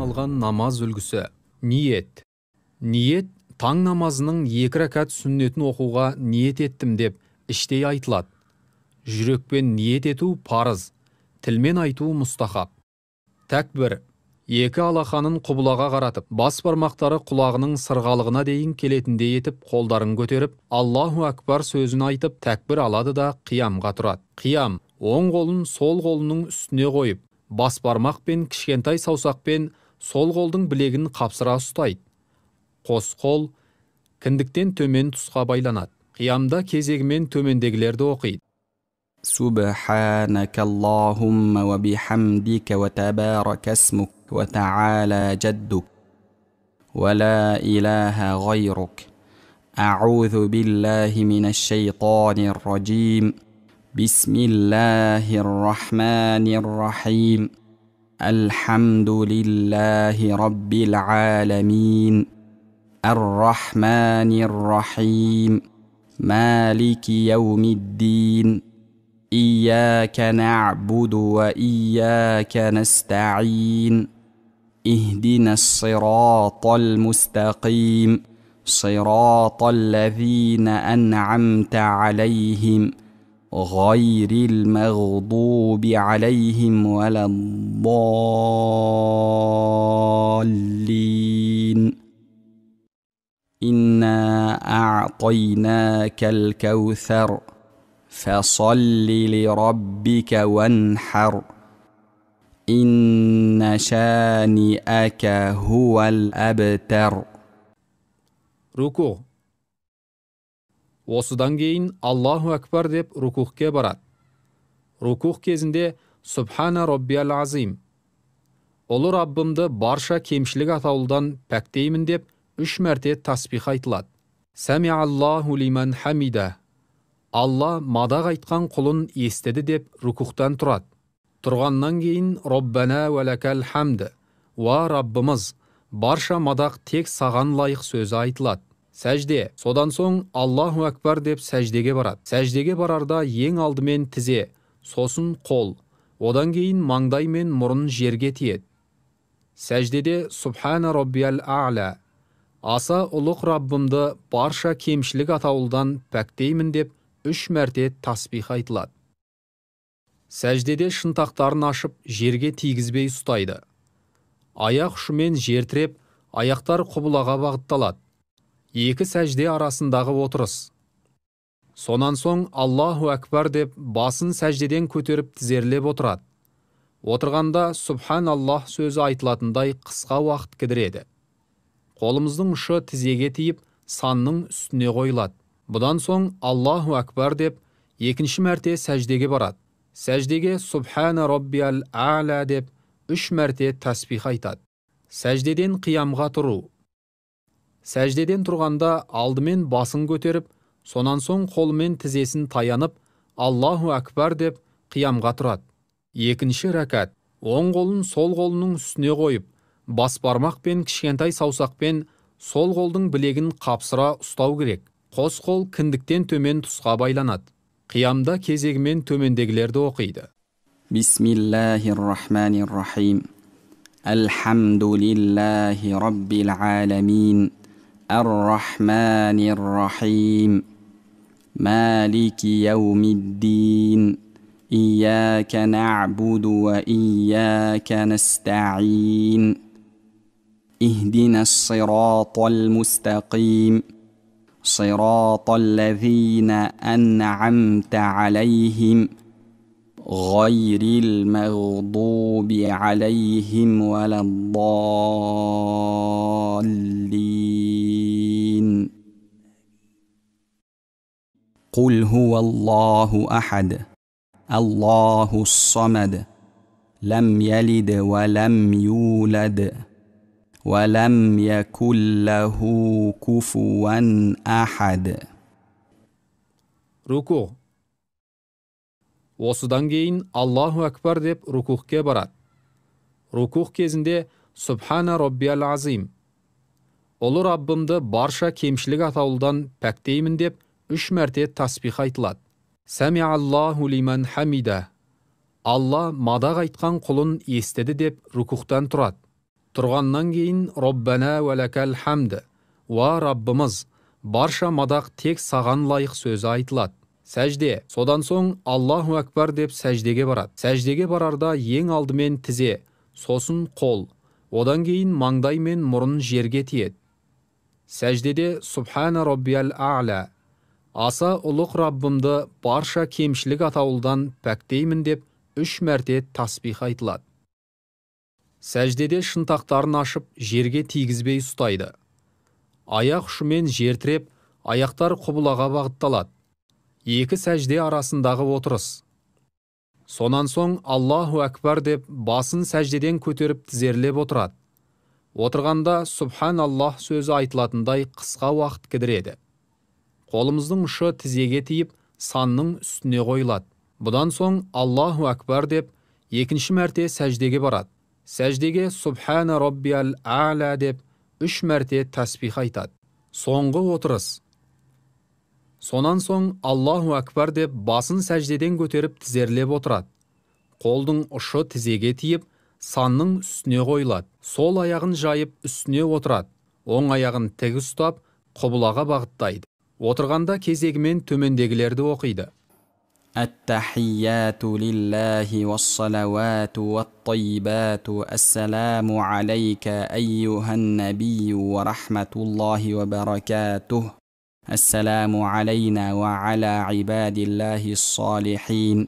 арналған намаз үлгісі. Ниет. Ниет таң намазының 2 рәкат сүннетін оқуға ниет еттім деп іштей айтылады. Жүрекпен ниет ету парыз, тілмен айту мұстахаб. Тәкбір. 2 алақанын құбылаға қаратып, бас бармақтары құлағының сырғалығына дейін келетіндей етіп, қолдарын көтеріп, Аллаху акбар сөзін айтып, тәкбір алады да қиямға тұрады. Қиям. Оң қолын сол қолының үстіне қойып, бас бармақ пен кішкентай саусақпен сол қолдың білегін қапсыра ұстайды. Қос қол кіндіктен төмен тұсқа байланады. Қиямда кезегімен төмендегілерді оқиды. سبحانك اللهم وبحمدك وتبارك اسمك وتعالى جدك ولا إله غيرك أعوذ بالله من الشيطان الرجيم بسم الله الرحمن الرحيم الحمد لله رب العالمين الرحمن الرحيم مالك يوم الدين إياك نعبد وإياك نستعين اهدنا الصراط المستقيم صراط الذين أنعمت عليهم غير المغضوب عليهم ولا الضالين إنا أعطيناك الكوثر فصل لربك وانحر إن شانئك هو الأبتر. Руку. Осыдан кейін Аллаху акбар деп рукухке барады. Рукух кезінде Субхана Роббиял Азим. Ұлы Раббымды барша кемшілік атаулыдан пәктеймін деп 3 мәрте тасбих айтылады. Сәми Аллаху лиман хамида. Алла мадақ айтқан құлын естеді деп рукухтан тұрады. Тұрғаннан кейін Роббана вәләкәл хамды. Ва Раббымыз, барша мадақ тек саған лайық сөзі айтылады. Сәжде. Содан соң Аллаху акбар деп сәждеге барады. Сәждеге барарда ең алдымен тізе, сосын қол, одан кейін маңдай мен мұрын жерге тиеді. Сәждеде Субхана Роббиял А'ля. Аса ұлық Раббымды барша кемшілік атаулыдан пәктеймін деп 3 мәрте тасбих айтылады. Сәждеде шынтақтарын ашып, жерге тигізбей ұстайды. Аяқ ұшымен жер тіреп, аяқтар құбылаға бағытталады. 2 сәжде арасындағы отырыс. Сонан соң Аллаху акбар деп басын сәждеден көтеріп тізерлеп отырады. Отырғанда Субханаллах сөзі айтылатындай қысқа уақыт кідіреді. Қолымыздың ұшы тізеге тиіп, санның үстіне қойылады. Бұдан соң Аллаху акбар деп 2 мәрте сәждеге барады. Сәждеге Субхана Роббиял А'ля деп 3 мәрте тасбих айтады. Сәждеден қиямға тұру. Сәждеден тұрғанда алдымен басын көтеріп, сонан соң қолымен тізесін таянып, Аллаху акбар деп қиямға тұрады. 2 рәкат. Оң қолын сол қолының үстіне қойып, бас бармақ пен кішкентай саусақпен сол қолдың білегін қапсыра ұстау керек. Қос қол кіндіктен төмен тұсқа байланады. Қиямда кезегімен төмендегілерді оқиды. Бисмиллахир-рахманир-рахим. Алхамдулиллахи раббил аламин. Ар-рахманир-рахим. Малики яумиддин. Ияка на'буду ва ияка наста'ин. Ихдина ас-сиратал мустақим. صراط الذين أنعمت عليهم غير المغضوب عليهم ولا الضالين قل هو الله أحد الله الصمد لم يلد ولم يولد ولم يكن له كفوا أحد. Руку. Осыдан кейін Аллаху акбар деп рукухке барады. Рукух кезінде Субхана Роббиял Азим. Ұлы Раббымды барша кемшілік атаулыдан пәктеймін деп 3 мәрте тасбих айтылады. Сәми Аллаху лиман хамида. Алла мадақ айтқан құлын естеді деп рукухтан тұрады. Тұрғаннан кейін Роббана вәләкәл хамд, ва Раббымыз, барша мадақ тек саған лайық сөзі айтылады. Сәжде. Содан соң Аллаху Акбар деп сәждеге барады. Сәждеге барарда ең алдымен тізе, сосын қол, одан кейін маңдай мен мұрын жерге тиеді. Сәждеде Субхана Роббиял А'ля, аса ұлық Раббымды барша кемшілік атаулыдан пәктеймін деп 3 мәрте тасбих айтылады. Сәждеде шынтақтарын ашып жерге тигізбей ұстайды. Аяқ ұшымен жер тіреп, аяқтар құбылаға бағытталады. 2 сәжде арасындағы отырыс. Сонан соң Аллаху Акбар деп басын сәждеден көтеріп тізерлеп отырады. Отырғанда Субханаллах сөзі айтылатындай қысқа уақыт кідіреді. Қолымыздың ұшы тізеге тиіп, санның үстіне қойылады. Бұдан соң Аллаху Акбар деп 2 мәрте сәждеге барады. Сәждеге Субхана Роббиял А'ля деп 3 мәрте тәсбих айтады. Соңғы отырыс. Сонан соң Аллаху Акбар деп басын сәждеден көтеріп тізерлеп отырады. Қолдың ұшы тізеге тиіп, санның үстіне қойылады. Сол аяғын жайып үстіне отырады. Оң аяғын тік ұстап, құбылаға бағыттайды. Отырғанда кезегімен төмендегілерді оқиды. التحيات لله والصلوات والطيبات السلام عليك أيها النبي ورحمة الله وبركاته السلام علينا وعلى عباد الله الصالحين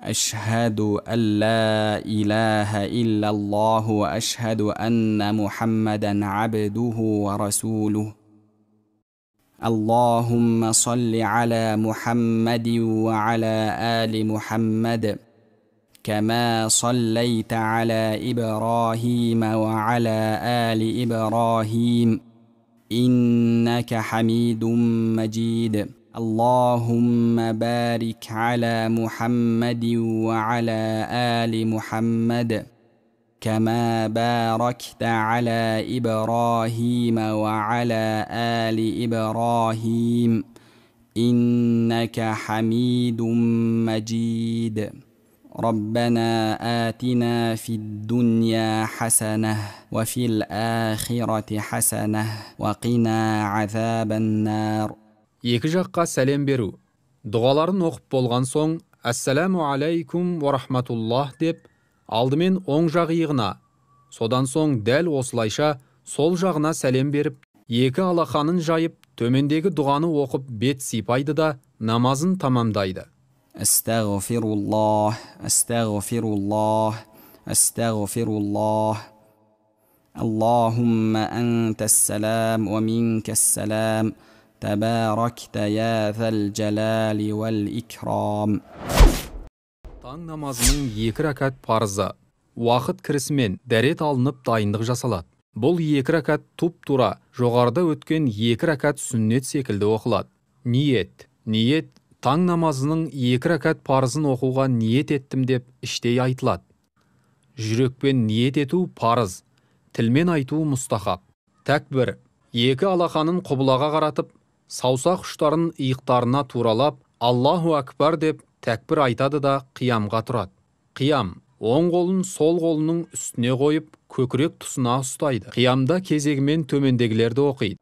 أشهد أن لا إله إلا الله وأشهد أن محمدا عبده ورسوله اللهم صل على محمد وعلى آل محمد كما صليت على إبراهيم وعلى آل إبراهيم إنك حميد مجيد اللهم بارك على محمد وعلى آل محمد كما باركت على إبراهيم وعلى آل إبراهيم إنك حميد مجيد ربنا آتنا في الدنيا حسنة وفي الآخرة حسنة وقنا عذاب النار. Екі жаққа сәлем беру. Дұғаларын оқып болған соң, «Әссәләму алейкум ва рахматуллах» деп, алдымен оң жақ иығына, содан соң дәл осылайша сол жағына сәлем беріп, 2 алақанын жайып, төмендегі дұғаны оқып бет сипайды да намазын тамамдайды. Астағфируллах, астағфируллах, астағфируллах. Аллахумма антассалам ва минкассалам. Табаракта я зәл джалали вәл икрам. Таң намазының 2 рәкат парызы. Уақыт кірісімен дәрет алынып дайындық жасалады. Бұл 2 рәкат туп-тура жоғарыда өткен 2 рәкат сүннет секілді оқылады. Ниет. Ниет таң намазының 2 рәкат парызын оқуға ниет еттім деп іштей айтылады. Жүрекпен ниет ету парыз, тілмен айту мұстахаб. Тәкбір. 2 алақанын құбылаға қаратып, саусақ ұштарын иықтарына туралап, Аллаху Акбар деп тәкбір айтады да қиямға тұрады. Қиям. Оң қолын сол қолының үстіне қойып, көкірек тұсына ұстайды. Қиямда кезегімен төмендегілерді оқиды.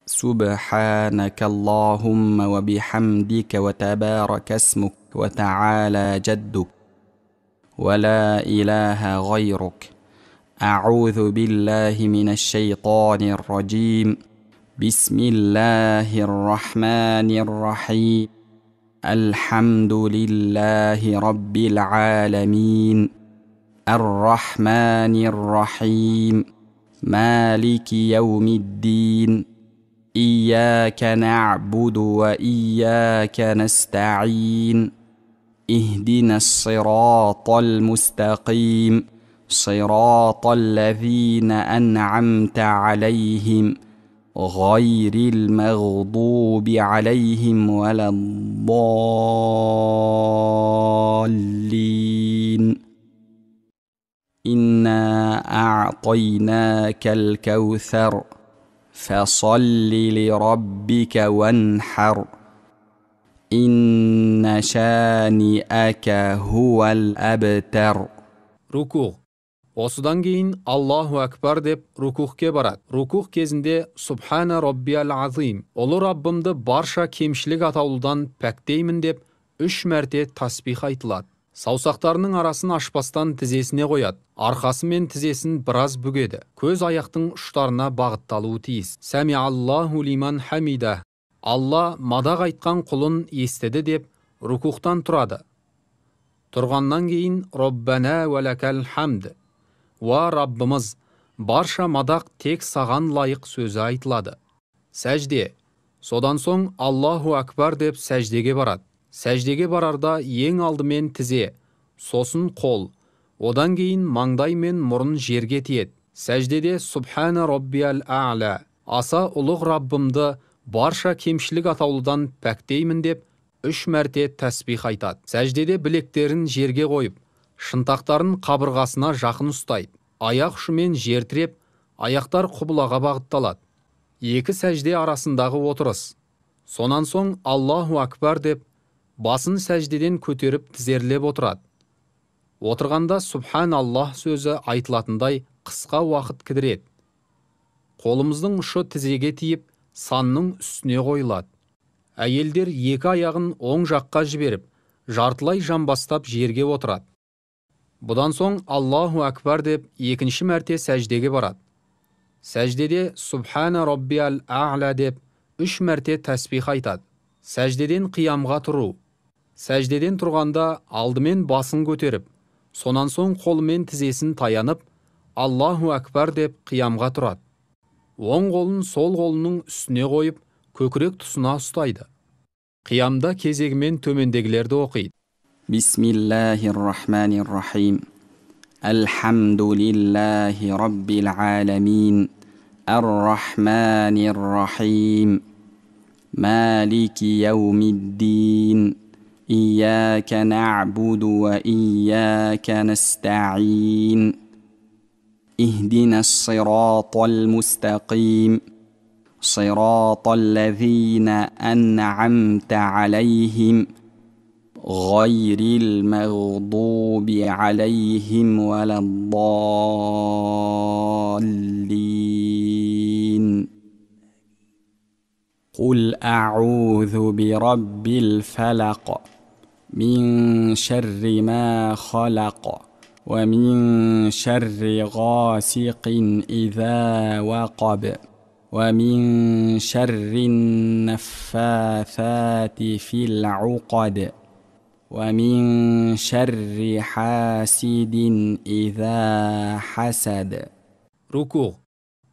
Субханака Аллахумма ва бихамдика ва табарака смук ва та'ала джаддук ва ла илаха гайрук. А'удhu billahi минаш шайтанир раджим. Бисмиллахир рахманир рахим. الحمد لله رب العالمين الرحمن الرحيم مالك يوم الدين إياك نعبد وإياك نستعين اهدنا الصراط المستقيم صراط الذين أنعمت عليهم غير المغضوب عليهم ولا الضالين إنا أعطيناك الكوثر فصل لربك وانحر إن شانئك هو الأبتر. Руку. Осыдан кейін Аллаху Акбар деп рукухке барады. Рукух кезінде Субхана Роббиял Азим, ұлы Раббымды барша кемшілік атаулыдан пәктеймін деп 3 мәрте тасбих айтылады. Саусақтарының арасын ашпастан тізесіне қояды. Арқасы мен тізесін біраз бүгеді. Көз аяқтың ұштарына бағытталуы тиіс. Сәми Аллаху лиман хамида. Алла мадақ айтқан құлын естіді деп рукухтан тұрады. Тұрғаннан кейін Роббана вәләкәл хамд. Уа Раббымыз, барша мадақ тек саған лайық сөзі айтылады. Сәжде. Содан соң Аллаху Акбар деп сәждеге барады. Сәждеге барарда ең алдымен тізе, сосын қол, одан кейін маңдай мен мұрын жерге тиеді. Сәждеде Субхана Роббиял А'ла, аса ұлық Раббымды барша кемшілік атаулыдан пәктеймін деп 3 мәрте тәсбих айтады. Сәждеде білектерін жерге қойып, шынтақтарын қабырғасына жақын ұстайды. Аяқ ұшымен жер тіреп, аяқтар құбылаға бағытталады. 2 сәжде арасындағы отырыс. Сонан соң Аллаху Акбар деп басын сәждеден көтеріп тізерлеп отырады. Отырғанда Субханаллах сөзі айтылатындай қысқа уақыт кідіреді. Қолымыздың ұшы тізеге тиіп, санның үстіне қойылады. Әйелдер 2 аяғын оң жаққа жіберіп, жартылай жамбастап жерге отырады. Бұдан соң Аллаху Акбар деп 2 мәрте сәждеге барады. Сәждеде Субхана Роббиял А'ла деп 3 мәрте тәсбих айтады. Сәждеден қиямға тұру. Сәждеден тұрғанда алдымен басын көтеріп, сонан соң қолымен тізесін таянып, Аллаху Акбар деп қиямға тұрады. Оң қолын сол қолының үстіне қойып, көкірек тұсына ұстайды. Қиямда кезегімен төмендегілерді оқиды. Бисмиллахир-рахманир-рахим. Алхамдулиллахи раббил аламин. Ар-рахманир-рахим. Малики яумиддин. إياك نعبد وإياك نستعين اهدنا الصراط المستقيم صراط الذين أنعمت عليهم غير المغضوب عليهم ولا الضالين قل أعوذ برب الفلق من شر ما خلق ومن شر غاسق إذا وقب ومن شر النفاثات في العقد ومن شر حاسد إذا حسد. Рукух.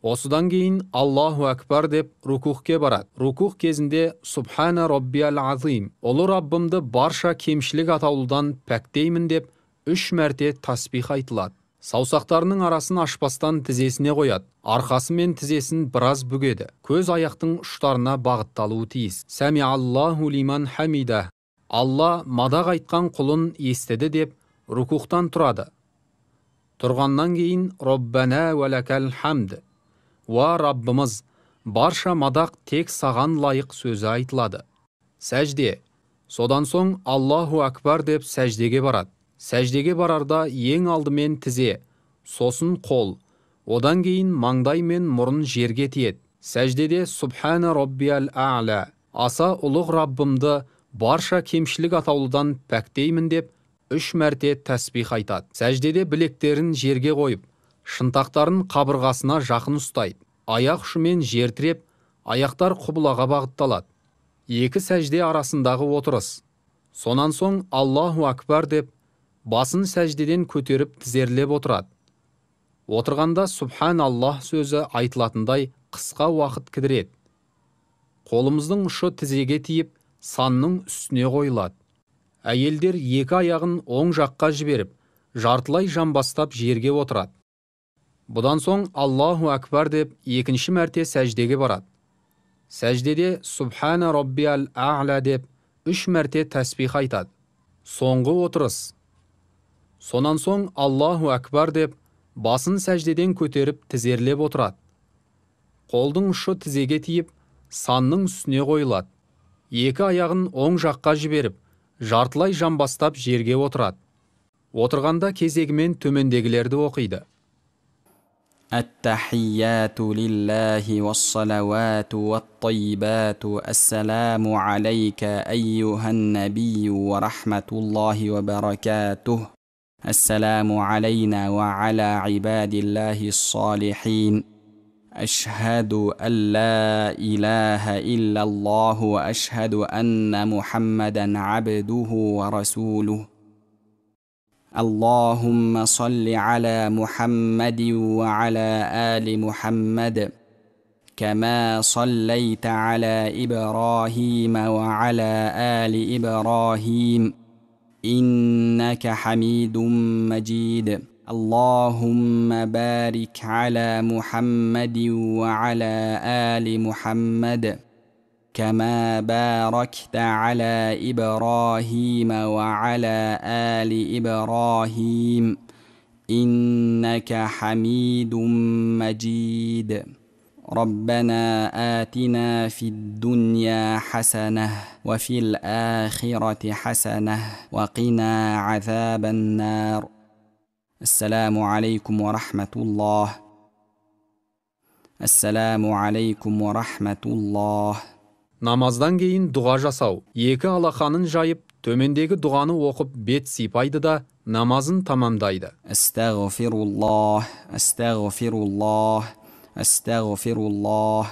Осыдан кейін Аллаху Акбар деп рукухке барады. Рукух кезінде Субхана Роббиял Азим, ұлы Раббымды барша кемшілік атаулыдан пәктеймін деп 3 мәрте тасбих айтылады. Саусақтарының арасын ашпастан тізесіне қояды. Арқасы мен тізесін біраз бүгеді. Көз аяқтың ұштарына бағытталуы тиіс. Сәми Аллаху лиман хамида. Алла мадақ айтқан құлын естіді деп рукухтан тұрады. Тұрғаннан кейін Роббана вәләкәл хамд. Уа Раббымыз, барша мадақ тек саған лайық сөзі айтылады. Сәжде. Содан соң Аллаху Акбар деп сәждеге барады. Сәждеге барарда ең алдымен тізе, сосын қол, одан кейін маңдай мен мұрын жерге тиеді. Сәждеде Субхана Роббиял А'ла, аса ұлық Раббымды барша кемшілік атаулыдан пәктеймін деп 3 мәрте тәсбих айтады. Сәждеде білектерін жерге қойып, шынтақтарын қабырғасына жақын ұстайды. Аяқ ұшымен жер тіреп, аяқтар құбылаға бағытталады. 2 сәжде арасындағы отырыс. Сонан соң Аллаху Акбар деп басын сәждеден көтеріп тізерлеп отырады. Отырғанда Субханаллах сөзі айтылатындай қысқа уақыт кідіреді. Қолымыздың ұшы тізеге тиіп, санның үстіне қойылады. Әйелдер 2 аяғын оң жаққа жіберіп, жартылай жамбастап жерге отырады. Бұдан соң Аллаху Акбар деп 2 мәрте сәждеге барады. Сәждеде Субхана Роббиял А'ла деп 3 мәрте тәсбих айтады. Соңғы отырыс. Сонан соң Аллаху Акбар деп басын сәждеден көтеріп тізерлеп отырады. Қолдың ұшы тізеге тиіп, санның үстіне қойылады. 2 аяғын оң жаққа жіберіп, жартылай жамбастап жерге отырады. Отырғанда кезегімен төмендегілерді оқиды. التحيات لله والصلوات والطيبات. السلام عليك أيها النبي ورحمة الله وبركاته. السلام علينا وعلى عباد الله الصالحين. أشهد أن لا إله إلا الله وأشهد أن محمدا عبده ورسوله. اللهم صل على محمد وعلى آل محمد كما صليت على إبراهيم وعلى آل إبراهيم إنك حميد مجيد. اللهم بارك على محمد وعلى آل محمد كما باركت على إبراهيم وعلى آل إبراهيم إنك حميد مجيد. ربنا آتنا في الدنيا حسنة وفي الآخرة حسنة وقنا عذاب النار. السلام عليكم ورحمة الله. السلام عليكم ورحمة الله. Намаздан кейін дұға жасау. Екі алақанын жайып, төмендегі дұғаны оқып бет сипайды да намазын тамамдайды. Астағфируллах, астағфируллах, астағфируллах.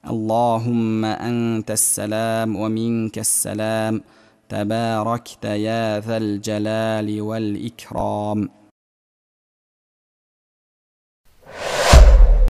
Аллахумма антассалам ва минкассалам. Табаракта я зал джалали вал икрам.